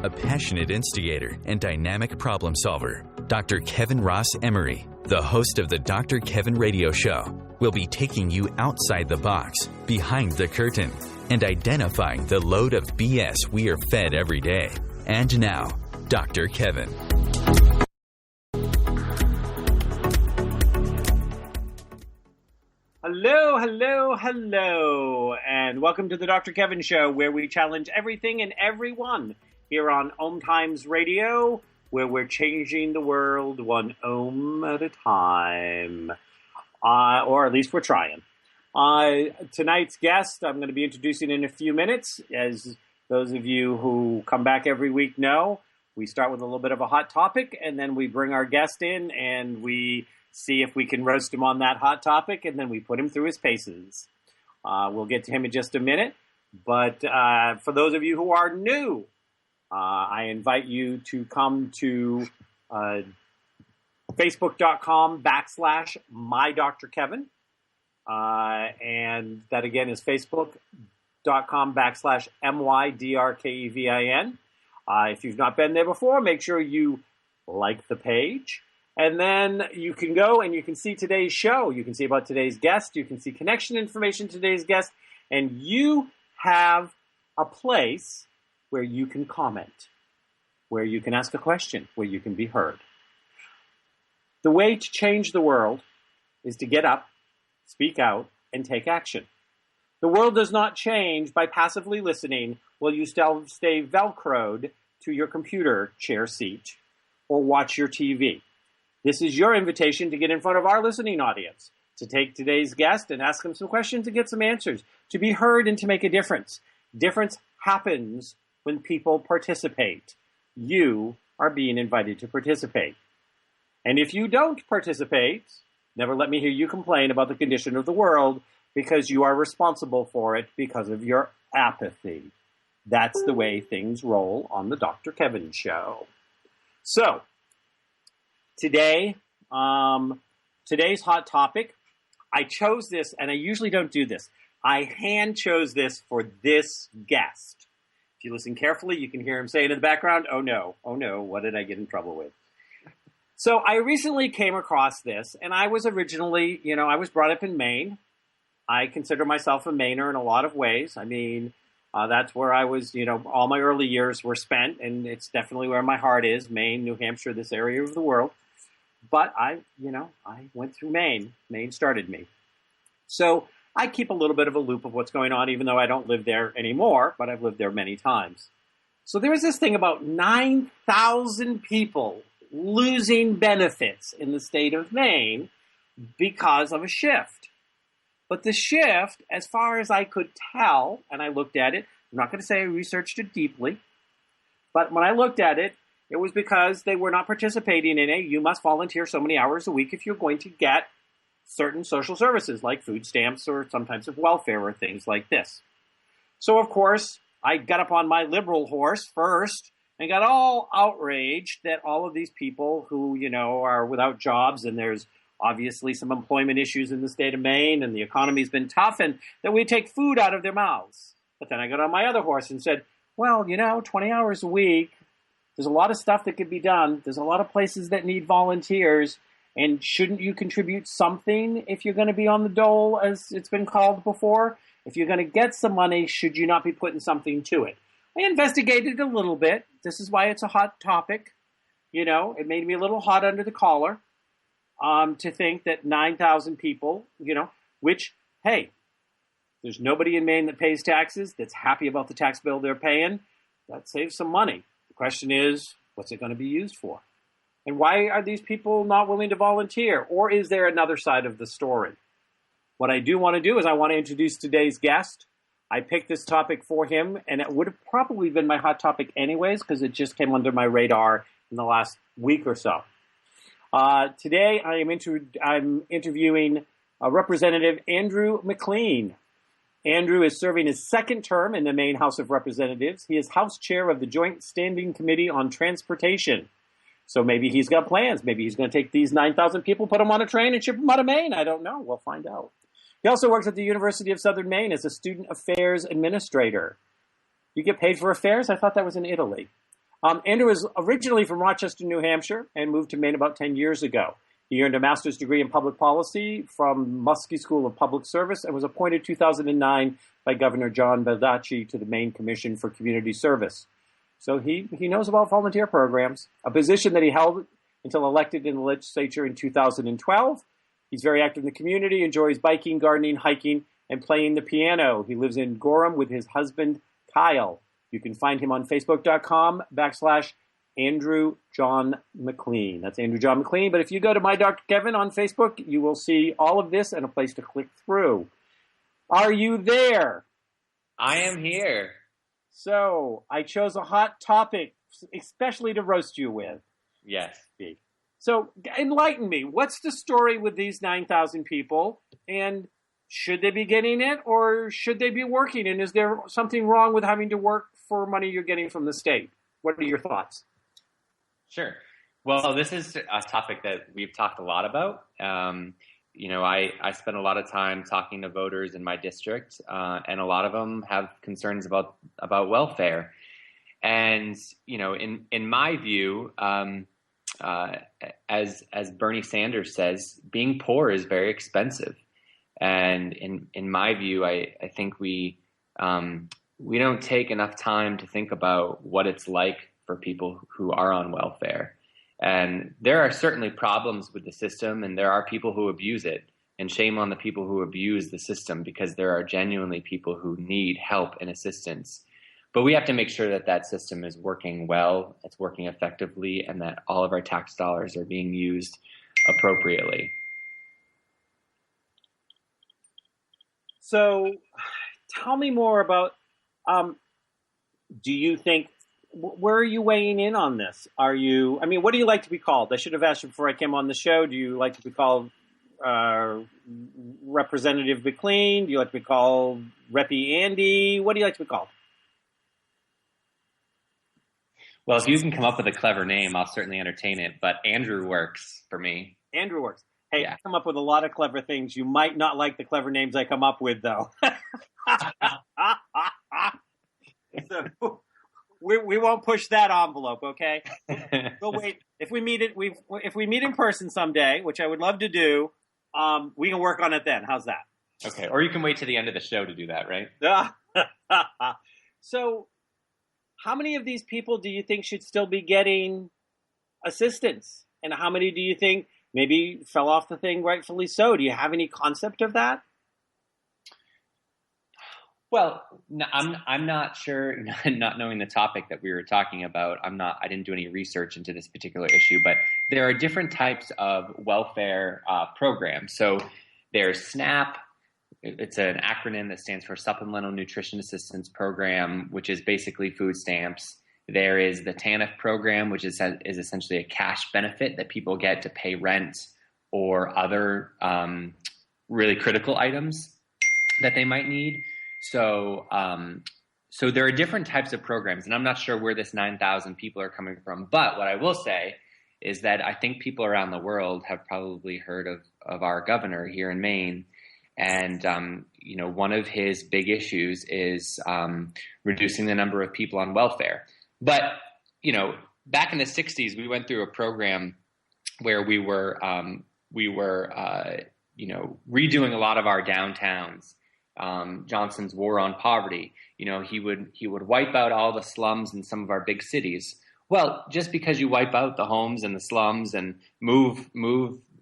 a passionate instigator and dynamic problem solver. Dr. Kevin Ross Emery, the host of the Dr. Kevin Radio Show, will be taking you outside the box, behind the curtain, and identifying the load of BS we are fed every day. And now, Dr. Kevin. Hello, hello, hello, and welcome to the Dr. Kevin Show, where we challenge everything and everyone here on Ohm Times Radio, where we're changing the world one ohm at a time, or at least we're trying. Tonight's guest, I'm going to be introducing in a few minutes. As those of you who come back every week know, we start with a little bit of a hot topic, and then we bring our guest in, and we see if we can roast him on that hot topic, and then we put him through his paces. We'll get to him in just a minute. But for those of you who are new, I invite you to come to facebook.com/MyDrKevin. And that again is facebook.com/MyDrKevin. If you've not been there before, make sure you like the page. And then you can go and you can see today's show. You can see about today's guest. You can see connection information to today's guest. And you have a place where you can comment, where you can ask a question, where you can be heard. The way to change the world is to get up, speak out, and take action. The world does not change by passively listening while you still stay Velcroed to your computer chair seat or watch your TV. This is your invitation to get in front of our listening audience, to take today's guest and ask them some questions and get some answers, to be heard and to make a difference. Difference happens when people participate. You are being invited to participate. And if you don't participate, never let me hear you complain about the condition of the world, because you are responsible for it because of your apathy. That's the way things roll on the Dr. Kevin Show. So, today's hot topic, I chose this, and I usually don't do this. I hand chose this for this guest. If you listen carefully, you can hear him saying in the background, oh no, what did I get in trouble with? So I recently came across this, and I was originally, I was brought up in Maine. I consider myself a Mainer in a lot of ways. I mean, that's where I was, all my early years were spent, and it's definitely where my heart is, Maine, New Hampshire, this area of the world. But I went through Maine. Maine started me. So I keep a little bit of a loop of what's going on, even though I don't live there anymore, but I've lived there many times. So there was this thing about 9,000 people losing benefits in the state of Maine because of a shift. But the shift, as far as I could tell, and I looked at it, I'm not going to say I researched it deeply, but when I looked at it, it was because they were not participating in it. You must volunteer so many hours a week if you're going to get certain social services like food stamps or some types of welfare or things like this. So, of course, I got up on my liberal horse first and got all outraged that all of these people who, are without jobs, and there's obviously some employment issues in the state of Maine and the economy's been tough, and that we take food out of their mouths. But then I got on my other horse and said, well, 20 hours a week, there's a lot of stuff that could be done. There's a lot of places that need volunteers. And shouldn't you contribute something if you're going to be on the dole, as it's been called before? If you're going to get some money, should you not be putting something to it? I investigated a little bit. This is why it's a hot topic. It made me a little hot under the collar to think that 9,000 people, which, hey, there's nobody in Maine that pays taxes that's happy about the tax bill they're paying. That saves some money. The question is, what's it going to be used for? And why are these people not willing to volunteer? Or is there another side of the story? What I do want to do is I want to introduce today's guest. I picked this topic for him, and it would have probably been my hot topic anyways, because it just came under my radar in the last week or so. Today, I'm interviewing Representative Andrew McLean. Andrew is serving his second term in the Maine House of Representatives. He is House Chair of the Joint Standing Committee on Transportation. So maybe he's got plans. Maybe he's going to take these 9,000 people, put them on a train, and ship them out of Maine. I don't know. We'll find out. He also works at the University of Southern Maine as a student affairs administrator. You get paid for affairs? I thought that was in Italy. Andrew is originally from Rochester, New Hampshire, and moved to Maine about 10 years ago. He earned a master's degree in public policy from Muskie School of Public Service and was appointed 2009 by Governor John Baldacci to the Maine Commission for Community Service. So he knows about volunteer programs, a position that he held until elected in the legislature in 2012. He's very active in the community, enjoys biking, gardening, hiking, and playing the piano. He lives in Gorham with his husband, Kyle. You can find him on Facebook.com/Andrew John McLean. That's Andrew John McLean. But if you go to My Dr. Kevin on Facebook, you will see all of this and a place to click through. Are you there? I am here. So I chose a hot topic, especially to roast you with. Yes. So enlighten me. What's the story with these 9,000 people? And should they be getting it or should they be working? And is there something wrong with having to work for money you're getting from the state? What are your thoughts? Sure. Well, this is a topic that we've talked a lot about. I spend a lot of time talking to voters in my district, and a lot of them have concerns about welfare. And, in my view, as Bernie Sanders says, being poor is very expensive. And in my view, I think we don't take enough time to think about what it's like for people who are on welfare. And there are certainly problems with the system, and there are people who abuse it. And shame on the people who abuse the system, because there are genuinely people who need help and assistance. But we have to make sure that system is working well, it's working effectively, and that all of our tax dollars are being used appropriately. So tell me more about, do you think, where are you weighing in on this? What do you like to be called? I should have asked you before I came on the show. Do you like to be called Representative McLean? Do you like to be called Reppy Andy? What do you like to be called? Well, if you can come up with a clever name, I'll certainly entertain it. But Andrew works for me. Andrew works. Hey, yeah. I come up with a lot of clever things. You might not like the clever names I come up with, though. So we won't push that envelope, okay? We'll wait. If we meet in person someday, which I would love to do, we can work on it then. How's that? Okay. Or you can wait to the end of the show to do that, right? So, how many of these people do you think should still be getting assistance? And how many do you think maybe fell off the thing rightfully so? Do you have any concept of that? Well, no, I'm not sure, not knowing the topic that we were talking about, I didn't do any research into this particular issue, but there are different types of welfare programs. So there's SNAP. It's an acronym that stands for Supplemental Nutrition Assistance Program, which is basically food stamps. There is the TANF program, which is essentially a cash benefit that people get to pay rent or other really critical items that they might need. So there are different types of programs, and I'm not sure where this 9,000 people are coming from. But what I will say is that I think people around the world have probably heard of our governor here in Maine. And, one of his big issues is reducing the number of people on welfare. But, back in the 60s, we went through a program where we were redoing a lot of our downtowns. Johnson's War on Poverty. He would wipe out all the slums in some of our big cities. Well, just because you wipe out the homes and the slums and move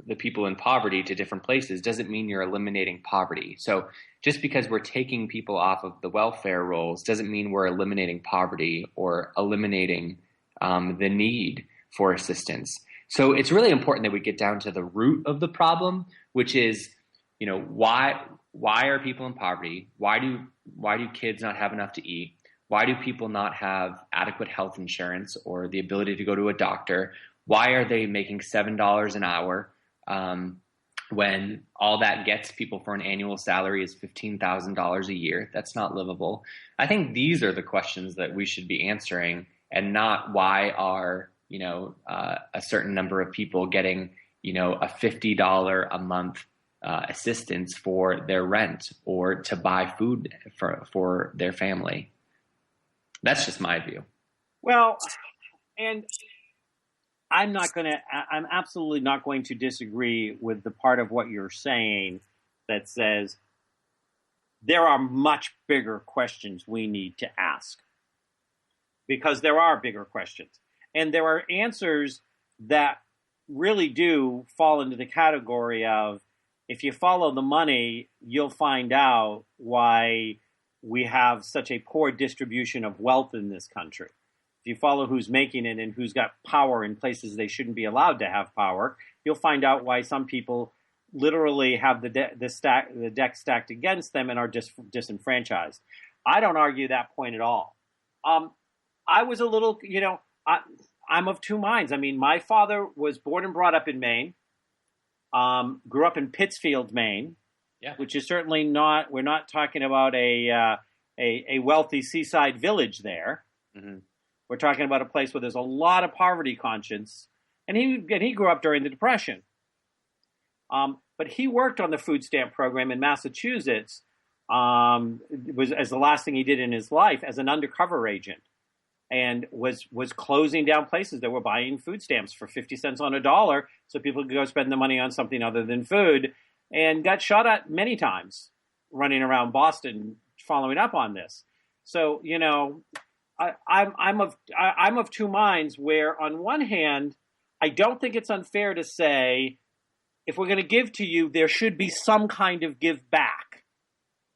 the people in poverty to different places doesn't mean you're eliminating poverty. So just because we're taking people off of the welfare rolls doesn't mean we're eliminating poverty or eliminating the need for assistance. So it's really important that we get down to the root of the problem, which is, why are people in poverty? Why do kids not have enough to eat? Why do people not have adequate health insurance or the ability to go to a doctor? Why are they making $7 an hour when all that gets people for an annual salary is $15,000 a year? That's not livable. I think these are the questions that we should be answering, and not why are a certain number of people getting a $50 a month assistance for their rent or to buy food for their family. That's just my view. Well, And I'm absolutely not going to disagree with the part of what you're saying that says there are much bigger questions we need to ask. Because there are bigger questions. And there are answers that really do fall into the category of, if you follow the money, you'll find out why we have such a poor distribution of wealth in this country. If you follow who's making it and who's got power in places they shouldn't be allowed to have power, you'll find out why some people literally have the deck stacked against them and are disenfranchised. I don't argue that point at all. I was a little, I'm of two minds. I mean, my father was born and brought up in Maine, grew up in Pittsfield, Maine, which is certainly not, we're not talking about a wealthy seaside village there. Mm-hmm. We're talking about a place where there's a lot of poverty conscience, and he grew up during the Depression. But he worked on the food stamp program in Massachusetts. It was as the last thing he did in his life as an undercover agent, and was closing down places that were buying food stamps for 50 cents on a dollar so people could go spend the money on something other than food, and got shot at many times running around Boston following up on this. So, I'm of two minds where, on one hand, I don't think it's unfair to say, if we're going to give to you, there should be some kind of give back.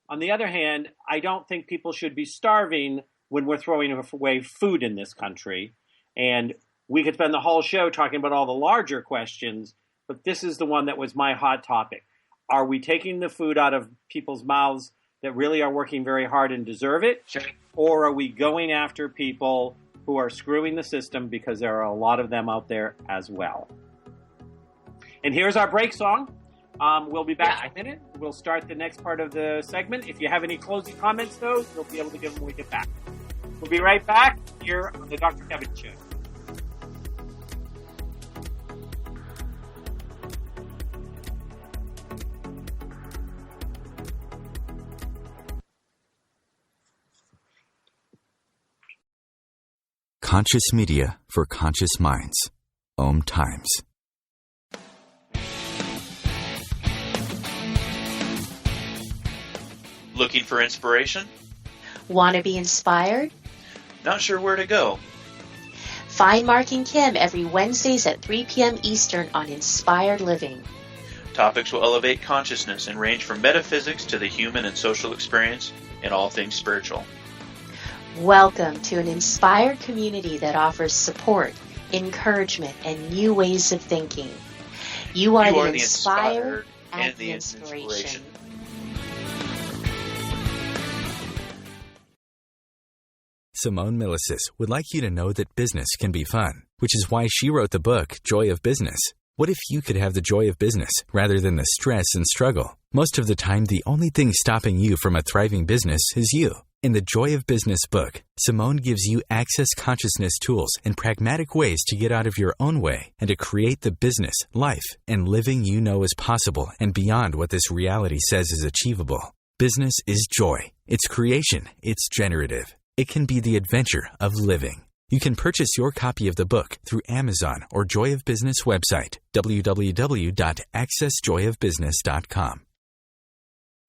On the other hand, I don't think people should be starving when we're throwing away food in this country. And we could spend the whole show talking about all the larger questions, but this is the one that was my hot topic. Are we taking the food out of people's mouths that really are working very hard and deserve it? Sure. Or are we going after people who are screwing the system, because there are a lot of them out there as well? And here's our break song. We'll be back in a minute. We'll start the next part of the segment. If you have any closing comments, though, you'll be able to give them when we get back. We'll be right back here on the Dr. Kevin Show. Conscious media for conscious minds. Om Times. Looking for inspiration? Want to be inspired? Not sure where to go? Find Mark and Kim every Wednesdays at 3 p.m. Eastern on Inspired Living. Topics will elevate consciousness and range from metaphysics to the human and social experience and all things spiritual. Welcome to an inspired community that offers support, encouragement, and new ways of thinking. You are the inspired and the inspiration. Simone Milasas would like you to know that business can be fun, which is why she wrote the book, Joy of Business. What if you could have the joy of business rather than the stress and struggle? Most of the time, the only thing stopping you from a thriving business is you. In the Joy of Business book, Simone gives you access consciousness tools and pragmatic ways to get out of your own way and to create the business, life, and living you know is possible and beyond what this reality says is achievable. Business is joy. It's creation. It's generative. It can be the adventure of living. You can purchase your copy of the book through Amazon or Joy of Business website, www.accessjoyofbusiness.com.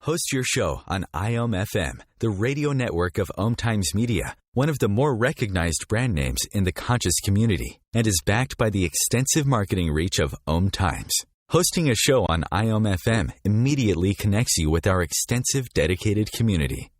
Host your show on IOM FM, the radio network of Om Times Media, one of the more recognized brand names in the conscious community, and is backed by the extensive marketing reach of Om Times. Hosting a show on IOM FM immediately connects you with our extensive dedicated community.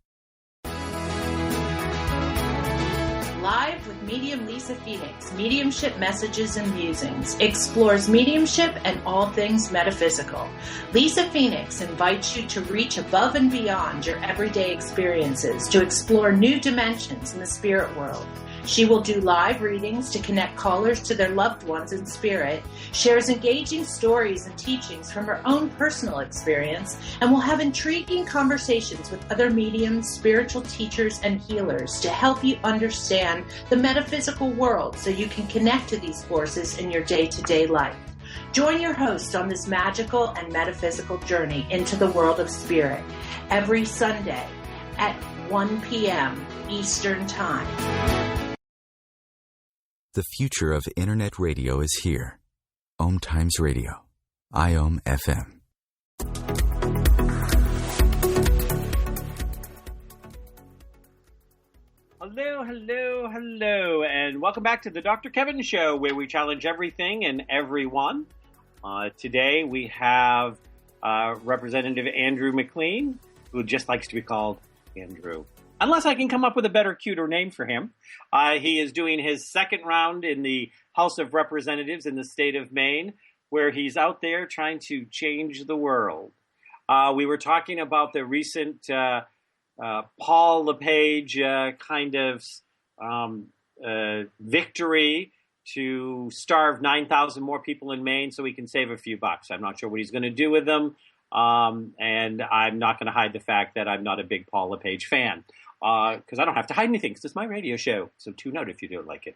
Live with medium Lisa Phoenix, Mediumship Messages and Musings, explores mediumship and all things metaphysical. Lisa Phoenix invites you to reach above and beyond your everyday experiences, to explore new dimensions in the spirit world. She will do live readings to connect callers to their loved ones in spirit, shares engaging stories and teachings from her own personal experience, and will have intriguing conversations with other mediums, spiritual teachers, and healers to help you understand the metaphysical world so you can connect to these forces in your day-to-day life. Join your host on this magical and metaphysical journey into the world of spirit every Sunday at 1 p.m. Eastern Time. The future of Internet radio is here. Ohm Times Radio. IOM FM. Hello, hello, hello, and welcome back to the Dr. Kevin Show, where we challenge everything and everyone. Today we have Representative Andrew McLean, who just likes to be called Andrew. Unless I can come up with a better, cuter name for him. He is doing his second round in the House of Representatives in the state of Maine, where he's out there trying to change the world. We were talking about the recent Paul LePage victory to starve 9,000 more people in Maine so he can save a few bucks. I'm not sure what he's going to do with them, and I'm not going to hide the fact that I'm not a big Paul LePage fan, because I don't have to hide anything, because it's my radio show, so tune out if you don't like it.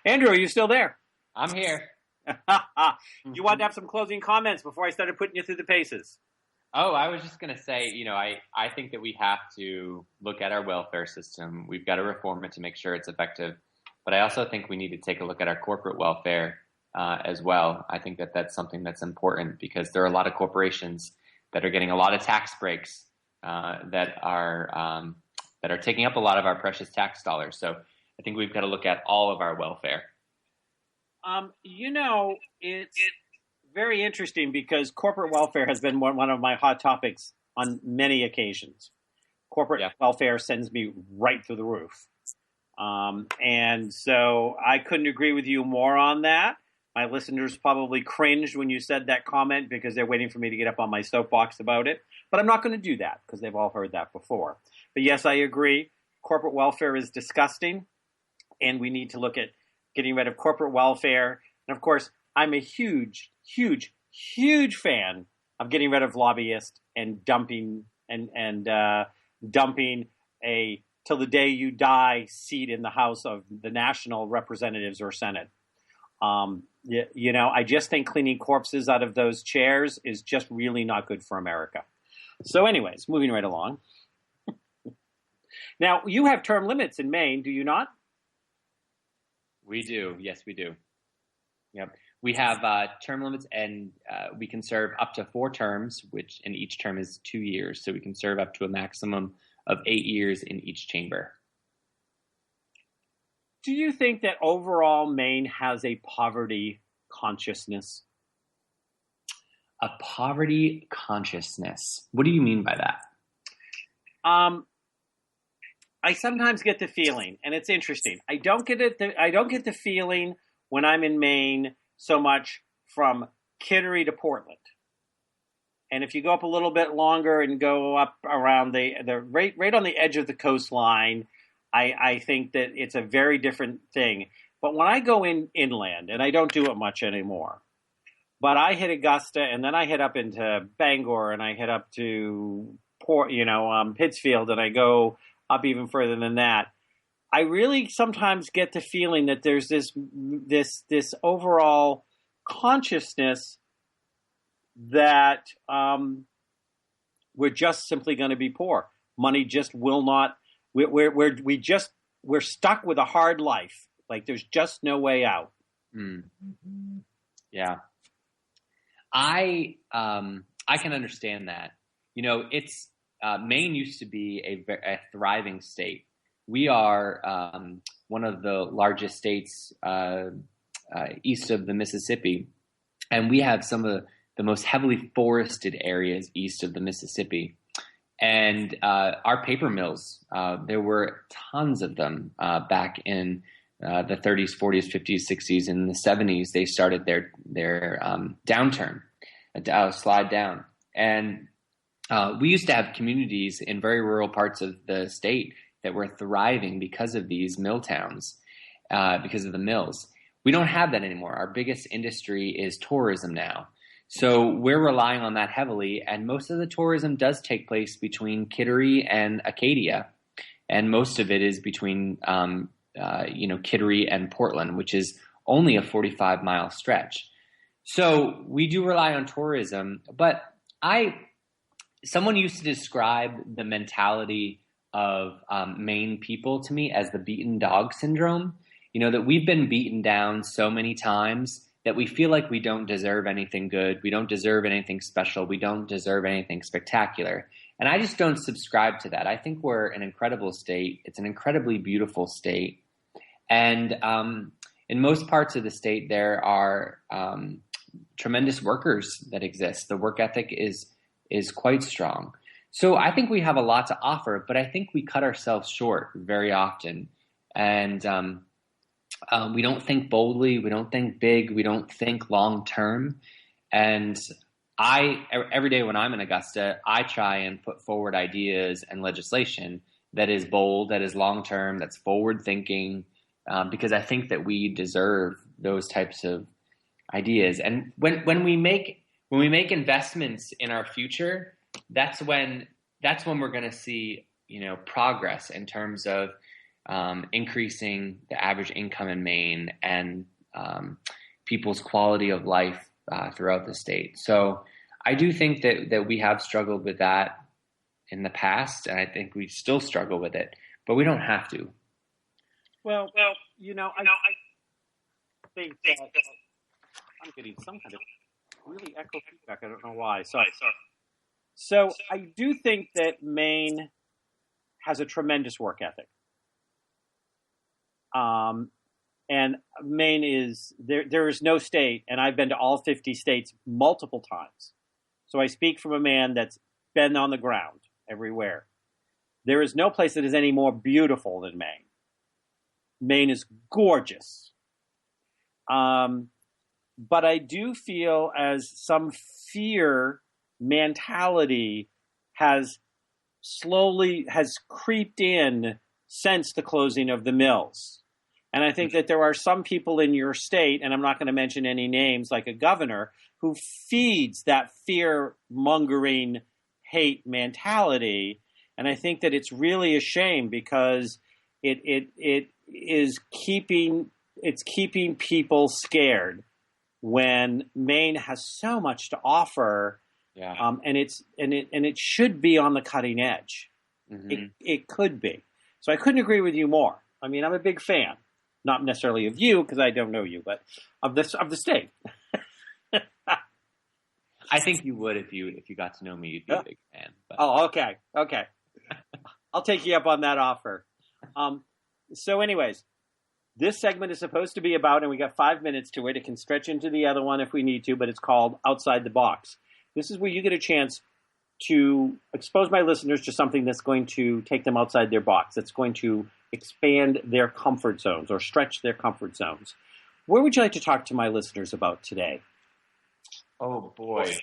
Andrew, are you still there? I'm here. You wanted to have some closing comments before I started putting you through the paces. Oh, I was just going to say, I think that we have to look at our welfare system. We've got to reform it to make sure it's effective. But I also think we need to take a look at our corporate welfare as well. I think that that's something that's important, because there are a lot of corporations that are getting a lot of tax breaks that are taking up a lot of our precious tax dollars. So I think we've got to look at all of our welfare. It's very interesting, because corporate welfare has been one of my hot topics on many occasions. Corporate welfare sends me right through the roof. And so I couldn't agree with you more on that. My listeners probably cringed when you said that comment, because they're waiting for me to get up on my soapbox about it. But I'm not going to do that, because they've all heard that before. But yes, I agree. Corporate welfare is disgusting, and we need to look at getting rid of corporate welfare. And of course, I'm a huge fan of getting rid of lobbyists and dumping a till the day you die seat in the House of the National Representatives or Senate. I just think cleaning corpses out of those chairs is just really not good for America. So anyways, moving right along. Now, you have term limits in Maine, do you not? We do. Yes, we do. Yep. We have term limits, and we can serve up to 4 terms, and each term is 2 years. So we can serve up to a maximum of 8 years in each chamber. Do you think that overall Maine has a poverty consciousness? A poverty consciousness? What do you mean by that? I sometimes get the feeling, and it's interesting. I don't get the feeling when I'm in Maine so much from Kittery to Portland. And if you go up a little bit longer and go up around the right on the edge of the coastline, I think that it's a very different thing. But when I go inland, and I don't do it much anymore, but I hit Augusta, and then I head up into Bangor, and I head up to Pittsfield, and I go up even further than that. I really sometimes get the feeling that there's this overall consciousness that we're just simply going to be poor. Money just will not. We're stuck with a hard life. Like there's just no way out. Mm-hmm. Yeah, I can understand that. It's Maine used to be a thriving state. We are one of the largest states east of the Mississippi, and we have some of the most heavily forested areas east of the Mississippi. And our paper mills, there were tons of them back in the 30s, 40s, 50s, 60s, and the 70s. They started their downturn, slide down. And we used to have communities in very rural parts of the state that were thriving because of these mill towns, because of the mills. We don't have that anymore. Our biggest industry is tourism now. So we're relying on that heavily, and most of the tourism does take place between Kittery and Acadia, and most of it is between Kittery and Portland, which is only a 45-mile stretch. So we do rely on tourism, but someone used to describe the mentality of Maine people to me as the beaten dog syndrome. that we've been beaten down so many times that we feel like we don't deserve anything good. We don't deserve anything special. We don't deserve anything spectacular. And I just don't subscribe to that. I think we're an incredible state. It's an incredibly beautiful state. And in most parts of the state, there are tremendous workers that exist. The work ethic is quite strong. So I think we have a lot to offer, but I think we cut ourselves short very often. And we don't think boldly. We don't think big. We don't think long term. And every day when I'm in Augusta, I try and put forward ideas and legislation that is bold, that is long term, that's forward thinking, because I think that we deserve those types of ideas. And when we make investments in our future, that's when we're going to see progress in terms of increasing the average income in Maine and people's quality of life throughout the state. So I do think that we have struggled with that in the past, and I think we still struggle with it, but we don't have to. Well, I think that I'm getting some kind of really echo feedback. I don't know why. Sorry. So I do think that Maine has a tremendous work ethic. And Maine is there is no state, and I've been to all 50 states multiple times. So I speak from a man that's been on the ground everywhere. There is no place that is any more beautiful than Maine. Maine is gorgeous. But I do feel as some fear mentality has creeped in since the closing of the mills. And I think that there are some people in your state, and I'm not going to mention any names, like a governor, who feeds that fear-mongering hate mentality. And I think that it's really a shame because it is keeping people scared when Maine has so much to offer. Yeah. And it should be on the cutting edge. Mm-hmm. It could be. So I couldn't agree with you more. I mean, I'm a big fan, not necessarily of you because I don't know you, but of the state. I think you would if you got to know me, you'd be a big fan. But. Oh, okay. I'll take you up on that offer. So anyways, this segment is supposed to be about, and we got 5 minutes to it. It can stretch into the other one if we need to, but it's called Outside the Box. This is where you get a chance to expose my listeners to something that's going to take them outside their box, that's going to expand their comfort zones or stretch their comfort zones. Where would you like to talk to my listeners about today? Oh, boy.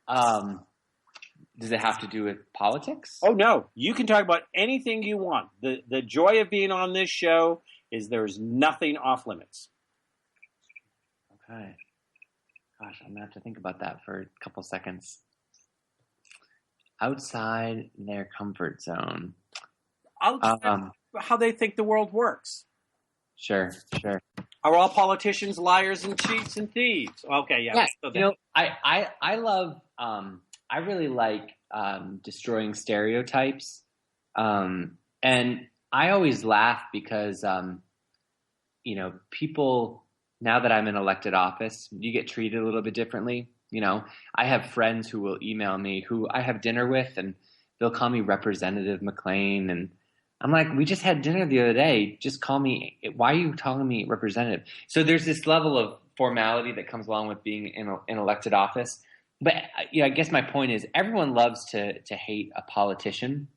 Does it have to do with politics? Oh, no. You can talk about anything you want. The joy of being on this show is there's nothing off limits. Okay. Gosh, I'm going to have to think about that for a couple seconds. Outside their comfort zone. How they think the world works. Sure. Are all politicians liars and cheats and thieves? Okay, yeah. So I love, I really like destroying stereotypes. And I always laugh because, people, now that I'm in elected office, you get treated a little bit differently. I have friends who will email me who I have dinner with, and they'll call me Representative McLean. And I'm like, we just had dinner the other day. Just call me. Why are you calling me Representative? So there's this level of formality that comes along with being in elected office. But I guess my point is everyone loves to hate a politician.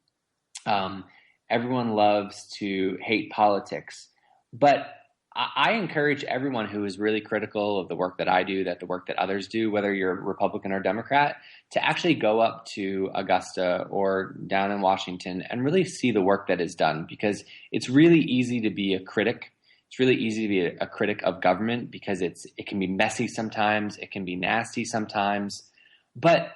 Everyone loves to hate politics. But I encourage everyone who is really critical of the work that I do, that the work that others do, whether you're Republican or Democrat, to actually go up to Augusta or down in Washington and really see the work that is done, because it's really easy to be a critic. It's really easy to be a critic of government because it can be messy sometimes. It can be nasty sometimes. But,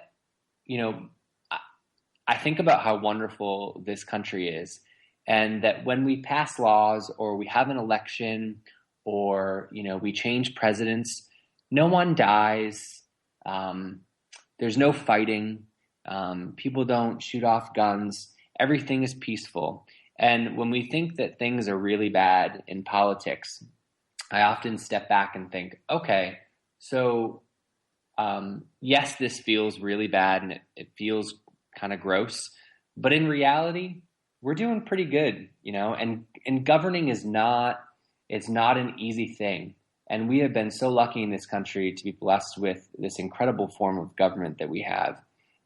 I think about how wonderful this country is. And that when we pass laws or we have an election or, we change presidents, no one dies. There's no fighting. People don't shoot off guns. Everything is peaceful. And when we think that things are really bad in politics, I often step back and think, okay, so yes, this feels really bad and it feels kind of gross, but in reality, we're doing pretty good, and governing it's not an easy thing. And we have been so lucky in this country to be blessed with this incredible form of government that we have,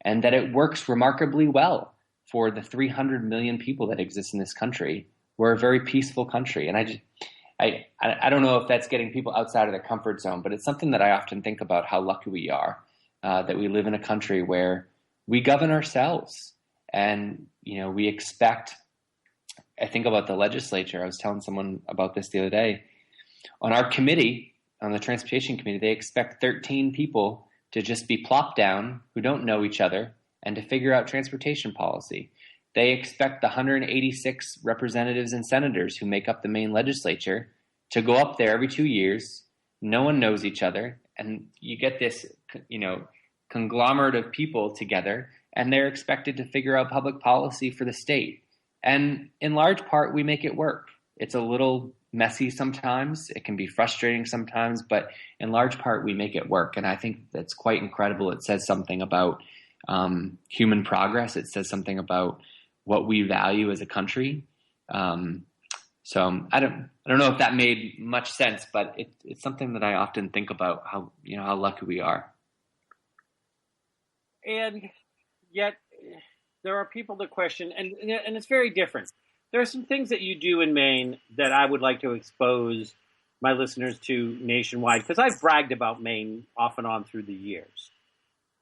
and that it works remarkably well for the 300 million people that exist in this country. We're a very peaceful country. And I don't know if that's getting people outside of their comfort zone, but it's something that I often think about, how lucky we are that we live in a country where we govern ourselves. And, we expect, I think about the legislature. I was telling someone about this the other day. On our committee, on the transportation committee, they expect 13 people to just be plopped down who don't know each other and to figure out transportation policy. They expect the 186 representatives and senators who make up the main legislature to go up there every 2 years. No one knows each other. And you get this, conglomerate of people together, and they're expected to figure out public policy for the state. And in large part, we make it work. It's a little messy sometimes. It can be frustrating sometimes, but in large part, we make it work. And I think that's quite incredible. It says something about human progress. It says something about what we value as a country. So I don't know if that made much sense, but it's something that I often think about, how lucky we are. And yet there are people that question, and it's very different. There are some things that you do in Maine that I would like to expose my listeners to nationwide, because I've bragged about Maine off and on through the years.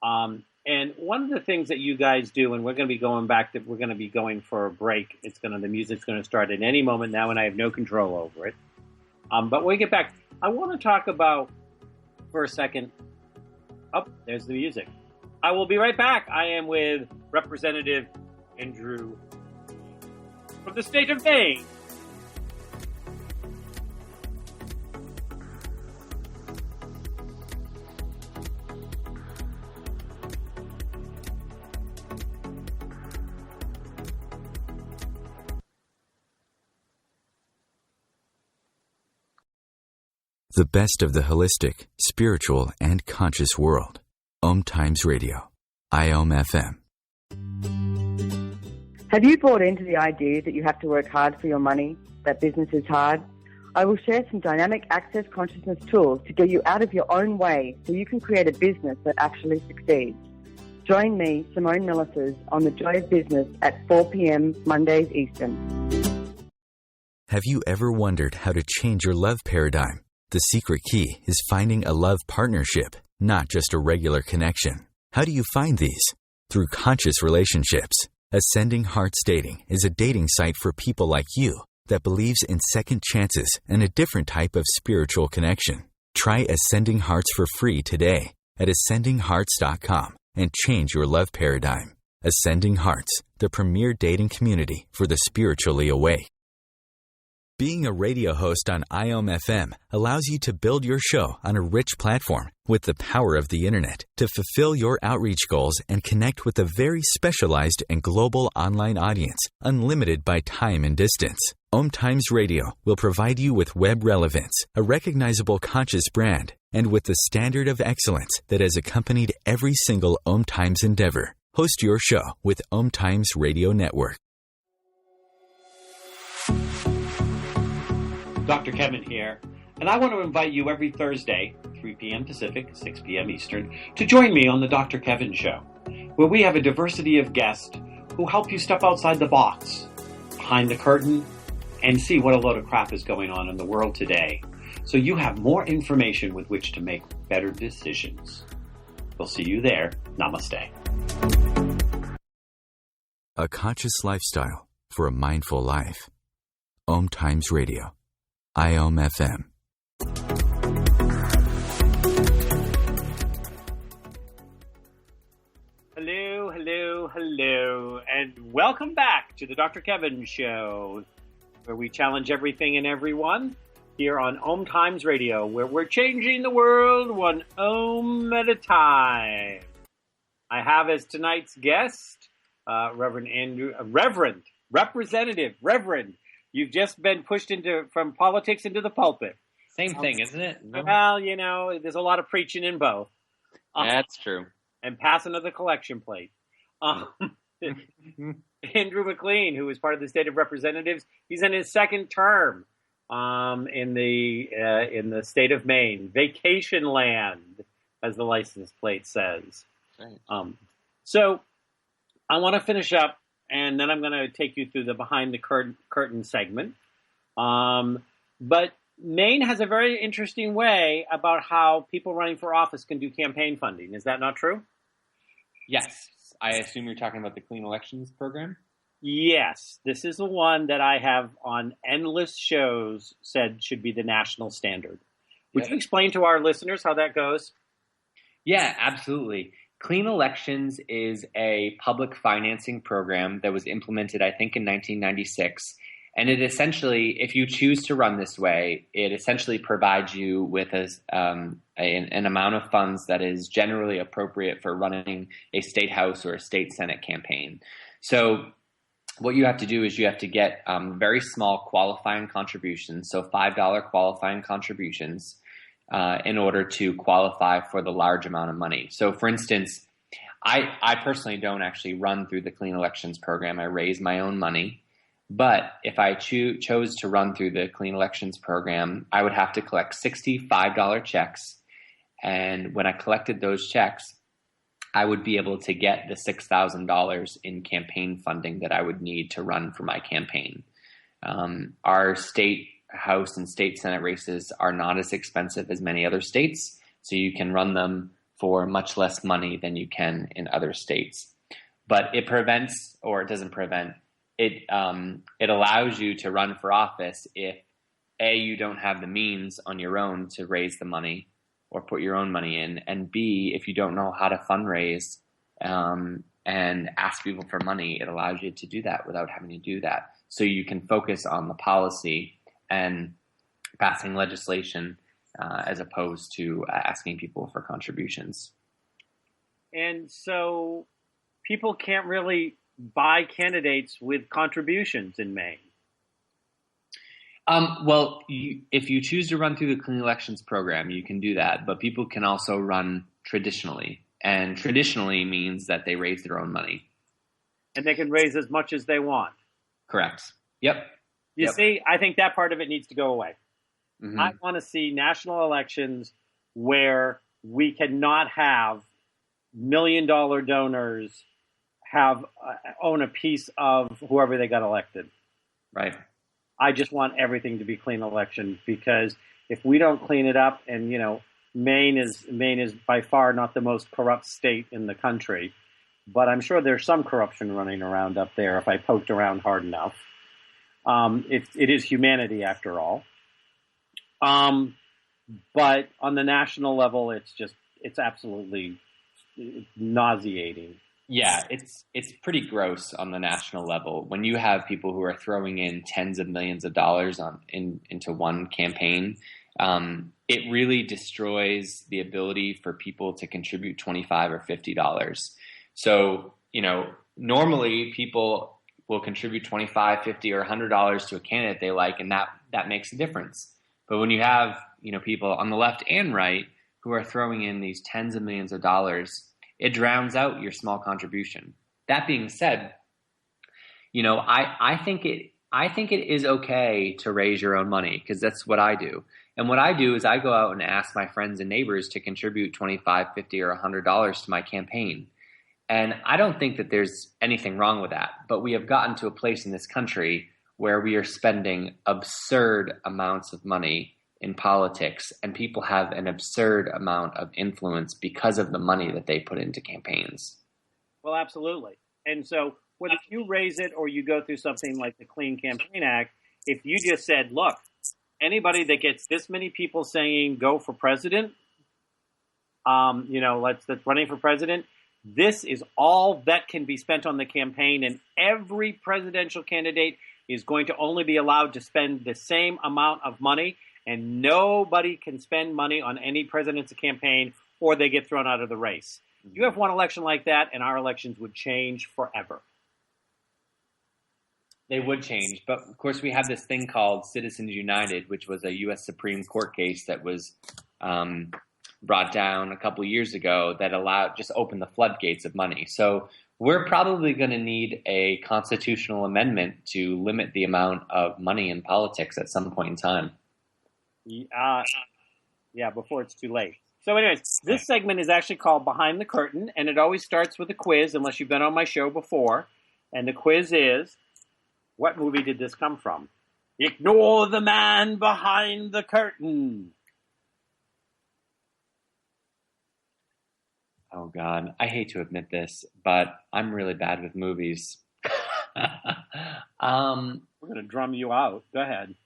And one of the things that you guys do, and we're going to be going for a break. The music's going to start at any moment now, and I have no control over it. But when we get back, I want to talk about, for a second, there's the music. I will be right back. I am with Representative Andrew from the state of Maine. The best of the holistic, spiritual, and conscious world. Om Times Radio. IOM FM. Have you bought into the idea that you have to work hard for your money, that business is hard? I will share some dynamic access consciousness tools to get you out of your own way so you can create a business that actually succeeds. Join me, Simone Millisers, on The Joy of Business at 4 p.m. Mondays Eastern. Have you ever wondered how to change your love paradigm? The secret key is finding a love partnership, not just a regular connection. How do you find these? Through conscious relationships. Ascending Hearts Dating is a dating site for people like you that believes in second chances and a different type of spiritual connection. Try Ascending Hearts for free today at ascendinghearts.com and change your love paradigm. Ascending Hearts, the premier dating community for the spiritually awake. Being a radio host on IOM FM allows you to build your show on a rich platform with the power of the internet to fulfill your outreach goals and connect with a very specialized and global online audience, unlimited by time and distance. Om Times Radio will provide you with web relevance, a recognizable conscious brand, and with the standard of excellence that has accompanied every single Om Times endeavor. Host your show with Om Times Radio Network. Dr. Kevin here, and I want to invite you every Thursday, 3 p.m. Pacific, 6 p.m. Eastern, to join me on the Dr. Kevin Show, where we have a diversity of guests who help you step outside the box, behind the curtain, and see what a load of crap is going on in the world today, so you have more information with which to make better decisions. We'll see you there. Namaste. A conscious lifestyle for a mindful life. Om Times Radio. IOM FM. Hello, and welcome back to the Dr. Kevin Show, where we challenge everything and everyone here on Om Times Radio, where we're changing the world one Om at a time. I have as tonight's guest, Reverend Representative, Reverend. You've just been pushed from politics into the pulpit. Same thing, isn't it? No. Well, there's a lot of preaching in both. That's true. And passing of the collection plate. Andrew McLean, who is part of the State of Representatives, he's in his second term in the state of Maine. Vacation land, as the license plate says. Right. So I want to finish up, and then I'm going to take you through the behind the curtain segment. But Maine has a very interesting way about how people running for office can do campaign funding. Is that not true? Yes. I assume you're talking about the Clean Elections program? Yes. This is the one that I have on endless shows said should be the national standard. Would you explain to our listeners how that goes? Yeah, absolutely. Clean Elections is a public financing program that was implemented, I think, in 1996. And it essentially, if you choose to run this way, it essentially provides you with an amount of funds that is generally appropriate for running a state house or a state senate campaign. So what you have to do is you have to get very small qualifying contributions, so $5 qualifying contributions, in order to qualify for the large amount of money. So for instance, I personally don't actually run through the Clean Elections program. I raise my own money. But if I chose to run through the Clean Elections program, I would have to collect $65 checks. And when I collected those checks, I would be able to get the $6,000 in campaign funding that I would need to run for my campaign. Our state house and state senate races are not as expensive as many other states, so you can run them for much less money than you can in other states. But it prevents, or it doesn't prevent, it allows you to run for office if A, you don't have the means on your own to raise the money or put your own money in, and B, if you don't know how to fundraise and ask people for money, it allows you to do that without having to do that. So you can focus on the policy and passing legislation as opposed to asking people for contributions. And so people can't really buy candidates with contributions in Maine. Well, if you choose to run through the Clean Elections program, you can do that, but people can also run traditionally, and traditionally means that they raise their own money. And they can raise as much as they want. Correct. Yep. You see, I think that part of it needs to go away. Mm-hmm. I want to see national elections where we cannot have $1 million donors own a piece of whoever they got elected. Right. I just want everything to be clean election, because if we don't clean it up, and Maine is by far not the most corrupt state in the country, but I'm sure there's some corruption running around up there if I poked around hard enough. It is humanity after all. But on the national level, it's absolutely nauseating. Yeah, it's pretty gross on the national level when you have people who are throwing in tens of millions of dollars into one campaign. It really destroys the ability for people to contribute $25 or $50. So, normally people will contribute $25, $50, or $100 to a candidate they like, and that makes a difference. But when you have, people on the left and right who are throwing in these tens of millions of dollars, it drowns out your small contribution. That being said, I think it is okay to raise your own money, because that's what I do. And what I do is I go out and ask my friends and neighbors to contribute $25, $50, or $100 to my campaign. And I don't think that there's anything wrong with that. But we have gotten to a place in this country where we are spending absurd amounts of money in politics, and people have an absurd amount of influence because of the money that they put into campaigns. Well, absolutely. And so whether you raise it or you go through something like the Clean Campaign Act, if you just said, look, anybody that gets this many people saying go for president, that's running for president, this is all that can be spent on the campaign, and every presidential candidate is going to only be allowed to spend the same amount of money, and nobody can spend money on any president's campaign or they get thrown out of the race. You have one election like that, and our elections would change forever. They would change. But, of course, we have this thing called Citizens United, which was a U.S. Supreme Court case that was brought down a couple of years ago that just opened the floodgates of money. So we're probably going to need a constitutional amendment to limit the amount of money in politics at some point in time. Yeah, before it's too late. So anyways, this segment is actually called Behind the Curtain, and it always starts with a quiz, unless you've been on my show before. And the quiz is, what movie did this come from? Ignore the man behind the curtain. Oh, God. I hate to admit this, but I'm really bad with movies. We're going to drum you out. Go ahead.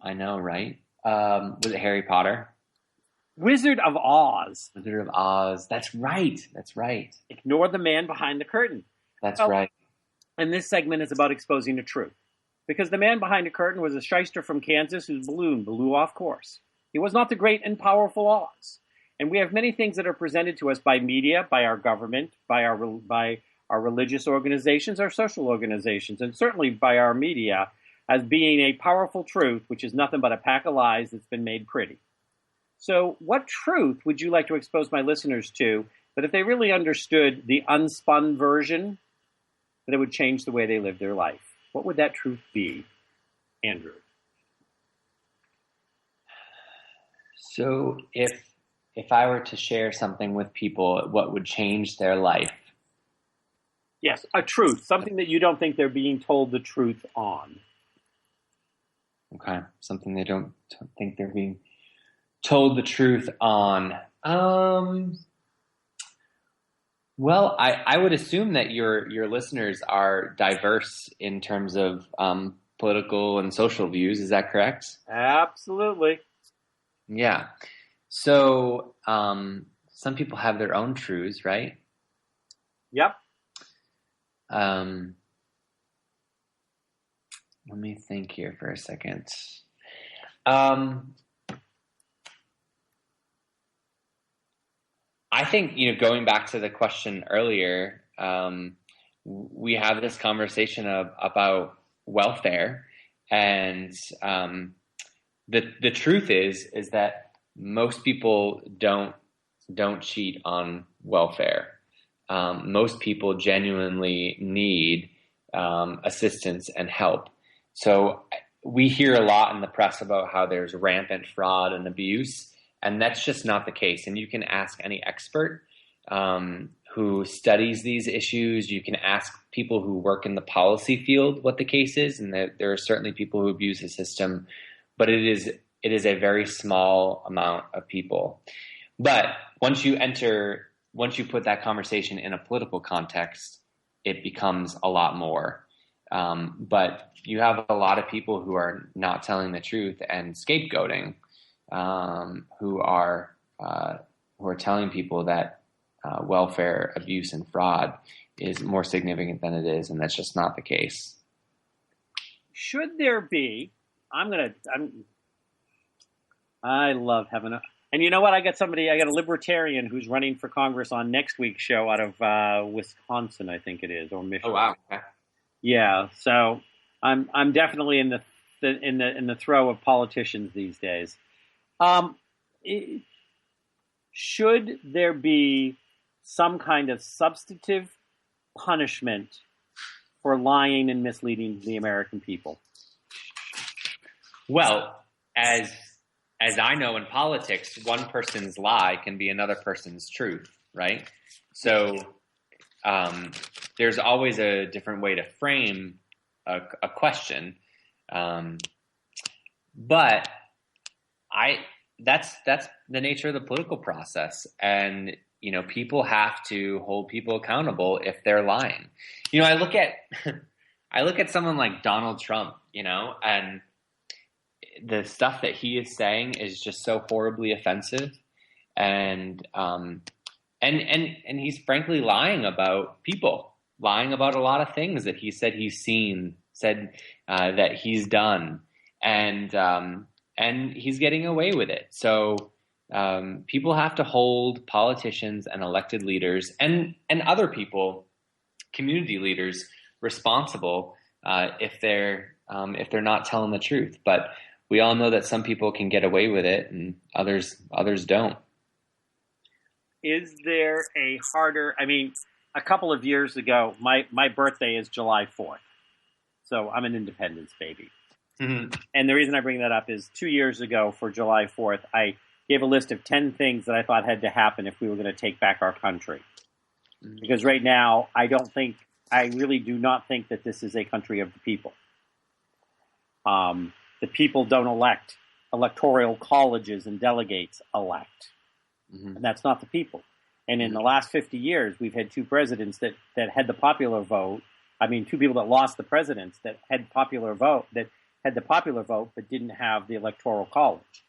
I know, right? Was it Harry Potter? Wizard of Oz. Wizard of Oz. That's right. That's right. Ignore the man behind the curtain. That's right. And this segment is about exposing the truth. Because the man behind the curtain was a shyster from Kansas whose balloon blew off course. He was not the great and powerful Oz. And we have many things that are presented to us by media, by our government, by our religious organizations, our social organizations, and certainly by our media as being a powerful truth, which is nothing but a pack of lies that's been made pretty. So what truth would you like to expose my listeners to that if they really understood the unspun version, that it would change the way they live their life? What would that truth be, Andrew? So if I were to share something with people, what would change their life? Yes, a truth, something that you don't think they're being told the truth on. Okay, something they don't think they're being told the truth on. Well, I would assume that your listeners are diverse in terms of political and social views. Is that correct? Absolutely. Yeah. So some people have their own truths, right? Yep. Let me think here for a second. I think, going back to the question earlier, we have this conversation about welfare, and the truth is that most people don't cheat on welfare. Most people genuinely need assistance and help. So we hear a lot in the press about how there's rampant fraud and abuse, and that's just not the case. And you can ask any expert who studies these issues. You can ask people who work in the policy field what the case is, and there are certainly people who abuse the system, but it is a very small amount of people. But once you put that conversation in a political context, it becomes a lot more. But you have a lot of people who are not telling the truth and scapegoating, who are telling people that welfare abuse and fraud is more significant than it is, and that's just not the case. Should there be? I love having and you know what? I got a libertarian who's running for Congress on next week's show out of Wisconsin, I think it is, or Michigan. Oh wow! Okay. Yeah, so I'm definitely in the throw of politicians these days. Should there be some kind of substantive punishment for lying and misleading the American people? Well, as I know in politics, one person's lie can be another person's truth, right? So there's always a different way to frame a question, but that's the nature of the political process, and people have to hold people accountable if they're lying. I look at someone like Donald Trump, and the stuff that he is saying is just so horribly offensive, and he's frankly lying about people, lying about a lot of things that he said he's seen, that he's done, and he's getting away with it. So people have to hold politicians and elected leaders and other people, community leaders, responsible if they're not telling the truth. But we all know that some people can get away with it and others don't. Is there a harder, a couple of years ago, my birthday is July 4th. So I'm an independence baby. Mm-hmm. And the reason I bring that up is 2 years ago for July 4th, I gave a list of 10 things that I thought had to happen if we were going to take back our country. Mm-hmm. Because right now, I really do not think that this is a country of the people. The people don't elect. Electoral colleges and delegates elect. Mm-hmm. And that's not the people. And in the last 50 years, we've had two presidents that had the popular vote. Two people that lost the presidents that had the popular vote, but didn't have the electoral college.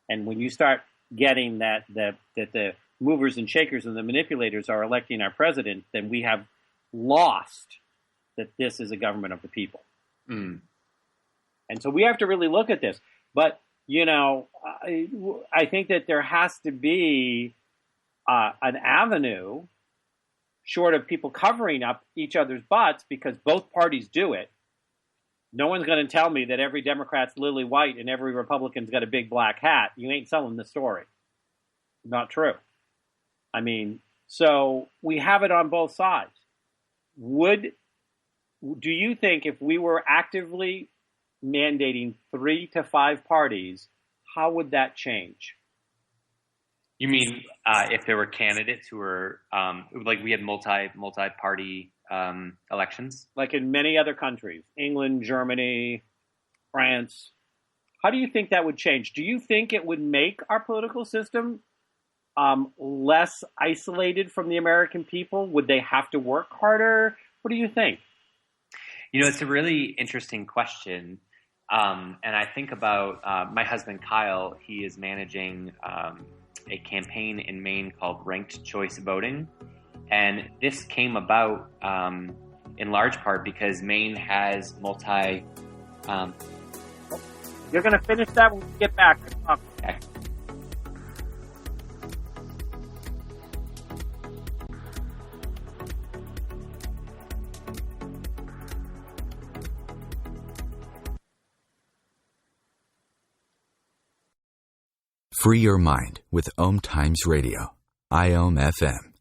And when you start getting that the movers and shakers and the manipulators are electing our president, then we have lost that this is a government of the people. Mm. And so we have to really look at this. But, I think that there has to be an avenue, short of people covering up each other's butts, because both parties do it. No one's going to tell me that every Democrat's lily white and every Republican's got a big black hat. You ain't selling the story. Not true. So we have it on both sides. Do you think if we were actively mandating 3 to 5 parties, how would that change? You mean if there were candidates who were like we had multi-party elections? Like in many other countries, England, Germany, France. How do you think that would change? Do you think it would make our political system less isolated from the American people? Would they have to work harder? What do you think? It's a really interesting question. And I think about my husband, Kyle. He is managing a campaign in Maine called Ranked Choice Voting. And this came about in large part because Maine has You're going to finish that when we get back. Okay. Free your mind with Om Times Radio, IOM FM.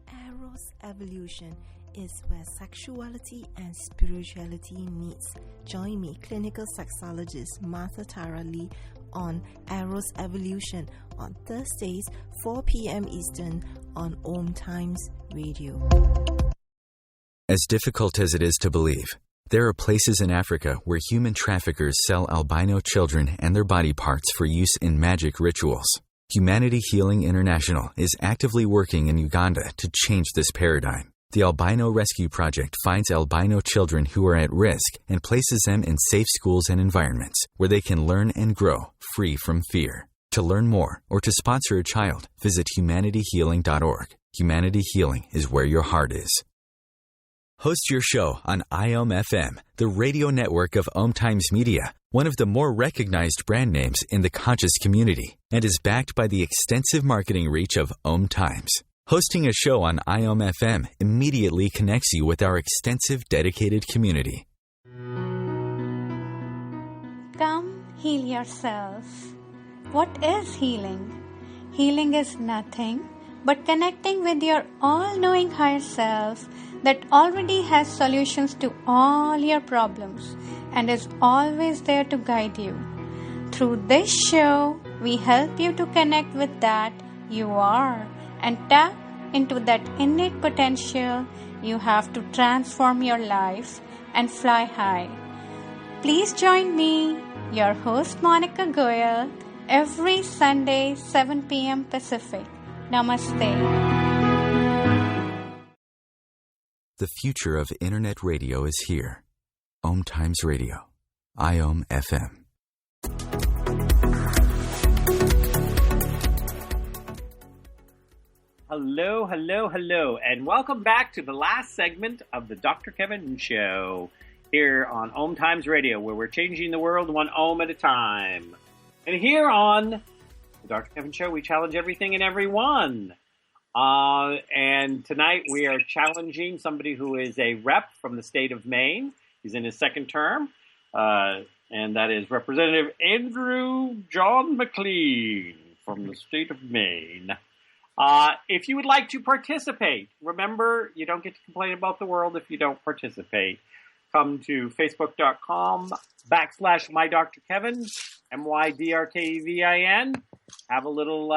Eros Evolution is where sexuality and spirituality meets. Join me, clinical sexologist Martha Tara Lee, on Eros Evolution on Thursdays, 4 p.m. Eastern on Om Times Radio. As difficult as it is to believe, there are places in Africa where human traffickers sell albino children and their body parts for use in magic rituals. Humanity Healing International is actively working in Uganda to change this paradigm. The Albino Rescue Project finds albino children who are at risk and places them in safe schools and environments where they can learn and grow free from fear. To learn more or to sponsor a child, visit humanityhealing.org. Humanity Healing is where your heart is. Host your show on IOM FM, the radio network of Om Times Media, one of the more recognized brand names in the conscious community, and is backed by the extensive marketing reach of Om Times. Hosting a show on IOM FM immediately connects you with our extensive dedicated community. Come heal yourself. What is healing? Healing is nothing but connecting with your all-knowing higher self that already has solutions to all your problems and is always there to guide you. Through this show, we help you to connect with that you are and tap into that innate potential you have to transform your life and fly high. Please join me, your host Monica Goyal, every Sunday, 7 p.m. Pacific. Namaste. The future of Internet radio is here. Om Times Radio, IOM FM. Hello, hello, hello, and welcome back to the last segment of the Dr. Kevin Show here on Om Times Radio, where we're changing the world one Om at a time. And here on the Dr. Kevin Show, we challenge everything and everyone. And tonight we are challenging somebody who is a rep from the state of Maine. He's in his second term, and that is Representative Andrew John McLean from the state of Maine. If you would like to participate, remember, you don't get to complain about the world if you don't participate. Come to facebook.com/MyDrKevin, MYDRKEVIN. Have a little,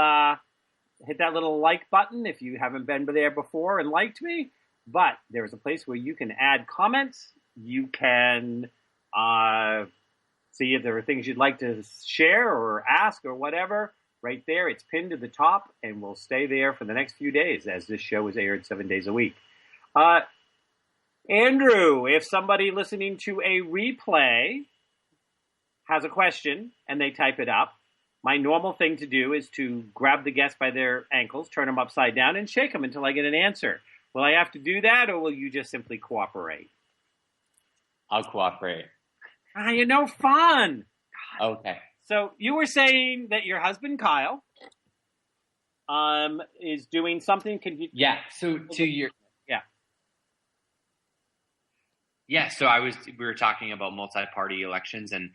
hit that little like button if you haven't been there before and liked me. But there's a place where you can add comments. You can see if there are things you'd like to share or ask or whatever. Right there, it's pinned to the top, and will stay there for the next few days as this show is aired 7 days a week. Andrew, if somebody listening to a replay has a question and they type it up, my normal thing to do is to grab the guest by their ankles, turn them upside down, and shake them until I get an answer. Will I have to do that, or will you just simply cooperate? I'll cooperate. You're no fun. Okay. So you were saying that your husband, Kyle, is doing something. Yeah. So to your. Yeah. So we were talking about multi-party elections, and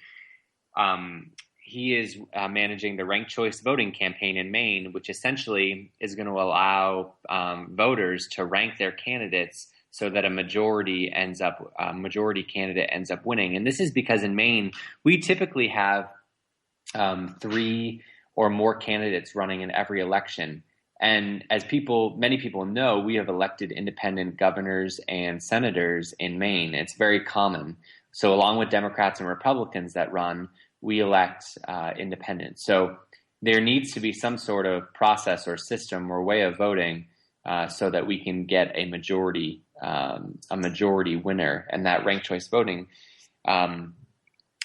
he is managing the ranked choice voting campaign in Maine, which essentially is going to allow voters to rank their candidates so that a majority candidate ends up winning. And this is because in Maine, we typically have 3 or more candidates running in every election. And as many people know, we have elected independent governors and senators in Maine. It's very common. So along with Democrats and Republicans that run, we elect independents. So there needs to be some sort of process or system or way of voting so that we can get a majority winner. And that ranked choice voting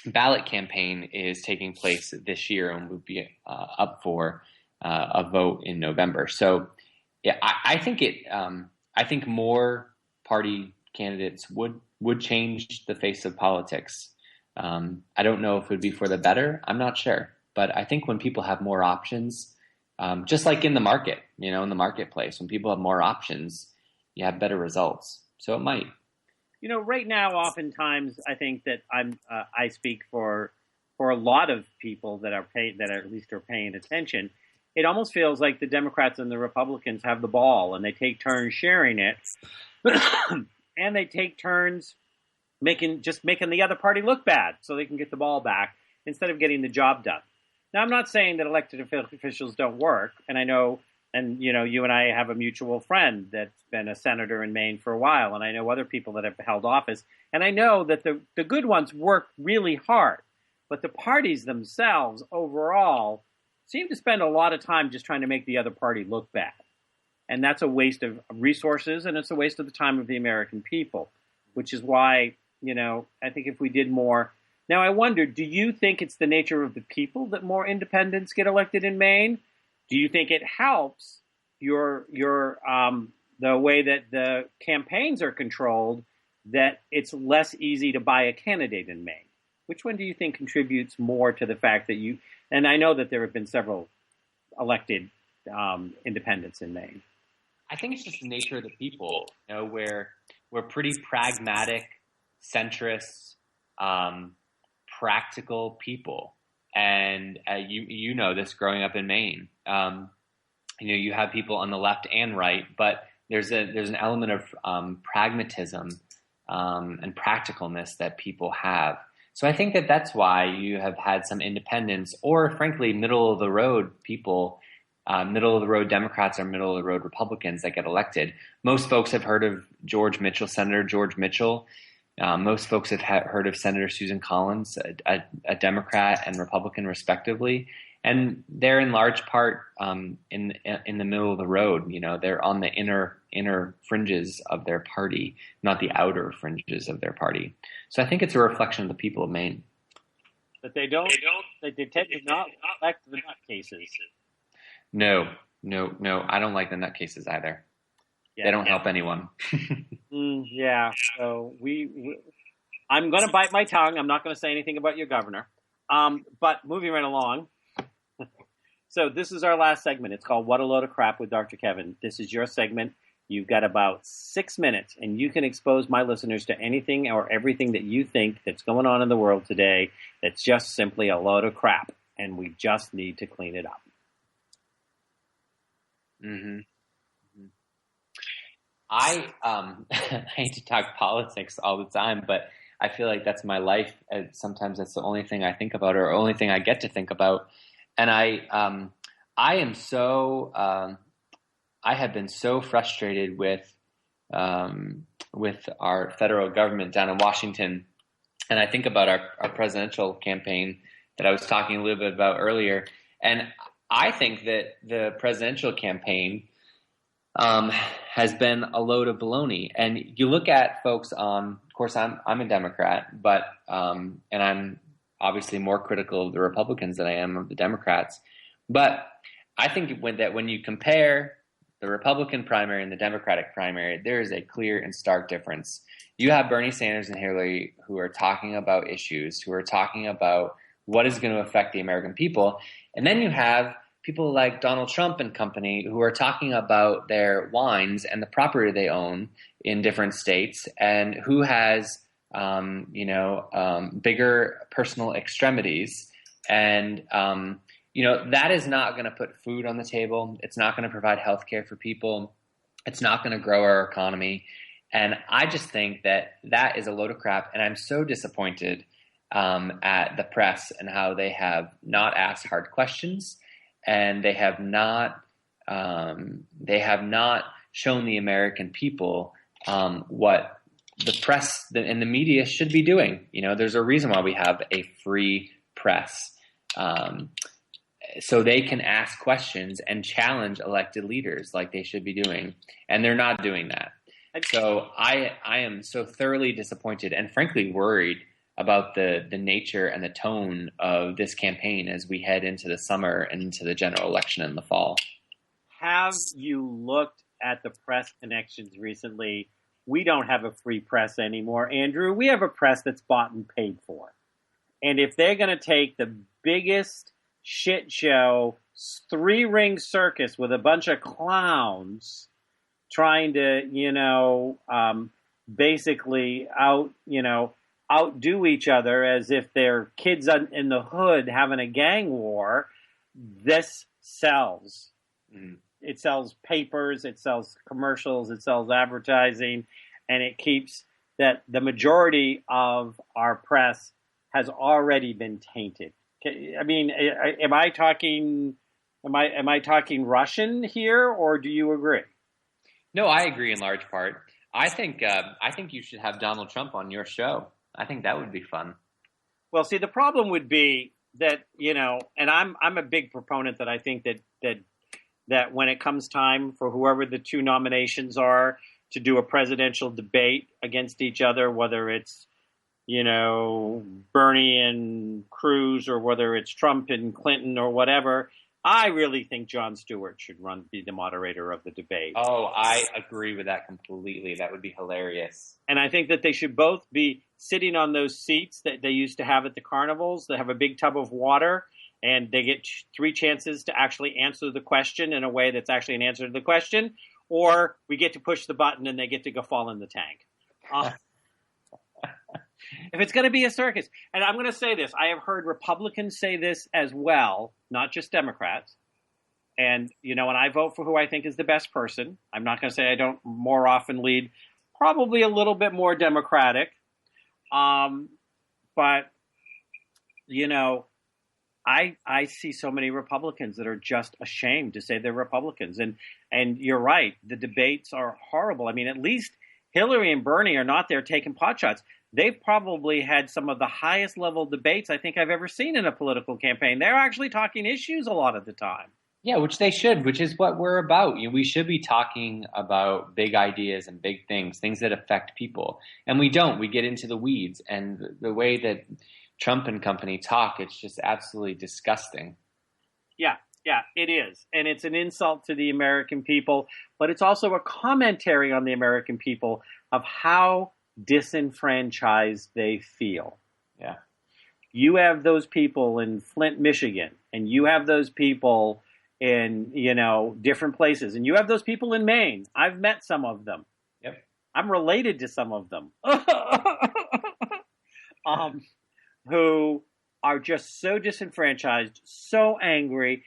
ballot campaign is taking place this year and will be up for a vote in November. So, yeah, I think more party candidates would change the face of politics. I don't know if it would be for the better. I'm not sure, but I think when people have more options, just like in the market, in the marketplace, when people have more options, you have better results. So it might. Right now, oftentimes, I think that I speak for a lot of people that are at least are paying attention. It almost feels like the Democrats and the Republicans have the ball, and they take turns sharing it, and they take turns making the other party look bad, so they can get the ball back instead of getting the job done. Now, I'm not saying that elected officials don't work, and I know. And, you and I have a mutual friend that's been a senator in Maine for a while, and I know other people that have held office. And I know that the good ones work really hard. But the parties themselves, overall, seem to spend a lot of time just trying to make the other party look bad. And that's a waste of resources, and it's a waste of the time of the American people, which is why, I think if we did more. Now, I wonder, do you think it's the nature of the people that more independents get elected in Maine? Do you think it helps the way that the campaigns are controlled, that it's less easy to buy a candidate in Maine? Which one do you think contributes more to the fact that and I know that there have been several elected independents in Maine. I think it's just the nature of the people, where we're pretty pragmatic, centrist, practical people. And you know this growing up in Maine. You have people on the left and right, but there's an element of pragmatism and practicalness that people have. So I think that's why you have had some independents, or frankly, middle of the road people, middle of the road Democrats or middle of the road Republicans that get elected. Most folks have heard of Senator George Mitchell. Most folks have heard of Senator Susan Collins, a Democrat and Republican respectively, and they're in large part in the middle of the road. They're on the inner fringes of their party, not the outer fringes of their party. So I think it's a reflection of the people of Maine. But they tend to not elect the nutcases. No, I don't like the nutcases either. Yeah, they don't help anyone. Yeah. So I'm going to bite my tongue. I'm not going to say anything about your governor. But moving right along. So this is our last segment. It's called What a Load of Crap with Dr. Kevin. This is your segment. You've got about 6 minutes, and you can expose my listeners to anything or everything that you think that's going on in the world today that's just simply a load of crap, and we just need to clean it up. Mm-hmm. I hate to talk politics all the time, but I feel like that's my life. Sometimes that's the only thing I think about, or only thing I get to think about. And I have been so frustrated with our federal government down in Washington. And I think about our presidential campaign that I was talking a little bit about earlier. And I think that the presidential campaign has been a load of baloney. And you look at folks of course, I'm a Democrat, but and I'm obviously more critical of the Republicans than I am of the Democrats. But I think when you compare the Republican primary and the Democratic primary, there is a clear and stark difference. You have Bernie Sanders and Hillary who are talking about issues, who are talking about what is going to affect the American people. And then you have people like Donald Trump and company who are talking about their wines and the property they own in different states, and who has bigger personal extremities. And that is not going to put food on the table. It's not going to provide health care for people. It's not going to grow our economy. And I just think that is a load of crap. And I'm so disappointed at the press and how they have not asked hard questions, and they have not shown the American people what the press and the media should be doing. There's a reason why we have a free press. So they can ask questions and challenge elected leaders like they should be doing. And they're not doing that. So I am so thoroughly disappointed and frankly worried about the nature and the tone of this campaign as we head into the summer and into the general election in the fall. Have you looked at the press connections recently? We don't have a free press anymore, Andrew. We have a press that's bought and paid for. And if they're going to take the biggest shit show, 3-ring circus with a bunch of clowns trying to, basically outdo each other as if they're kids in the hood having a gang war, this sells. Mm. It sells papers, it sells commercials, it sells advertising, and it keeps that the majority of our press has already been tainted. I mean, am I talking Russian here, or do you agree? No, I agree in large part. I think you should have Donald Trump on your show. I think that would be fun. Well, see, the problem would be that, and I'm a big proponent that I think that when it comes time for whoever the two nominations are to do a presidential debate against each other, whether it's, Bernie and Cruz, or whether it's Trump and Clinton or whatever, I really think Jon Stewart should be the moderator of the debate. Oh, I agree with that completely. That would be hilarious. And I think that they should both be sitting on those seats that they used to have at the carnivals. They have a big tub of water, and they get 3 chances to actually answer the question in a way that's actually an answer to the question, or we get to push the button and they get to go fall in the tank. If it's going to be a circus, and I'm going to say this, I have heard Republicans say this as well, not just Democrats. And, and I vote for who I think is the best person. I'm not going to say I don't more often lead probably a little bit more Democratic. But, I see so many Republicans that are just ashamed to say they're Republicans. And you're right, the debates are horrible. I mean, at least Hillary and Bernie are not there taking pot shots. They've probably had some of the highest level debates I think I've ever seen in a political campaign. They're actually talking issues a lot of the time. Yeah, which they should, which is what we're about. We should be talking about big ideas and big things that affect people. And we don't. We get into the weeds. And the way that Trump and company talk, it's just absolutely disgusting. Yeah, it is. And it's an insult to the American people, but it's also a commentary on the American people of how disenfranchised they feel. Yeah. you have those people in Flint, Michigan, and you have those people in, different places, and you have those people in Maine. I've met some of them. Yep. I'm related to some of them. Who are just so disenfranchised, so angry.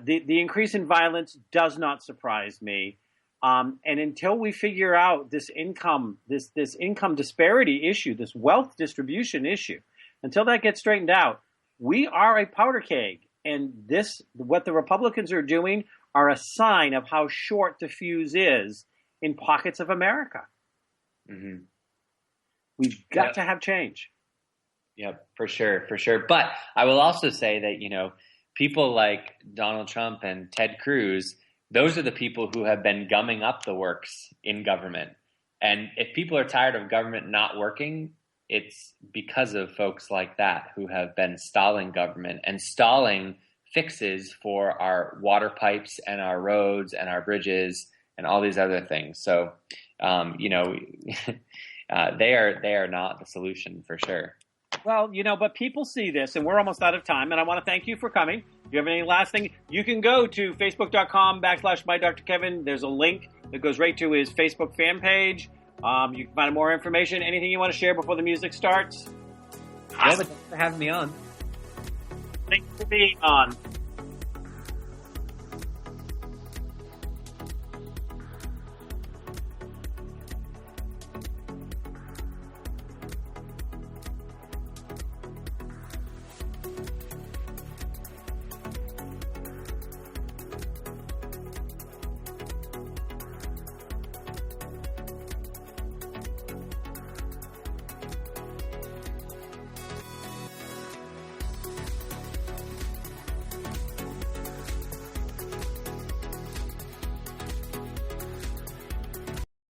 The increase in violence does not surprise me. And until we figure out this income disparity issue, this wealth distribution issue, until that gets straightened out, we are a powder keg. And what the Republicans are doing are a sign of how short the fuse is in pockets of America. Mm-hmm. We've got to have change. Yep, for sure. But I will also say that, people like Donald Trump and Ted Cruz, those are the people who have been gumming up the works in government. And if people are tired of government not working, it's because of folks like that who have been stalling government and stalling fixes for our water pipes and our roads and our bridges and all these other things. So, they are not the solution for sure. Well, but people see this, and we're almost out of time, and I want to thank you for coming. If you have any last thing, you can go to facebook.com/MyDrKevin. There's a link that goes right to his Facebook fan page. You can find more information. Anything you want to share before the music starts? Yeah, but thanks for having me on. Thanks for being on.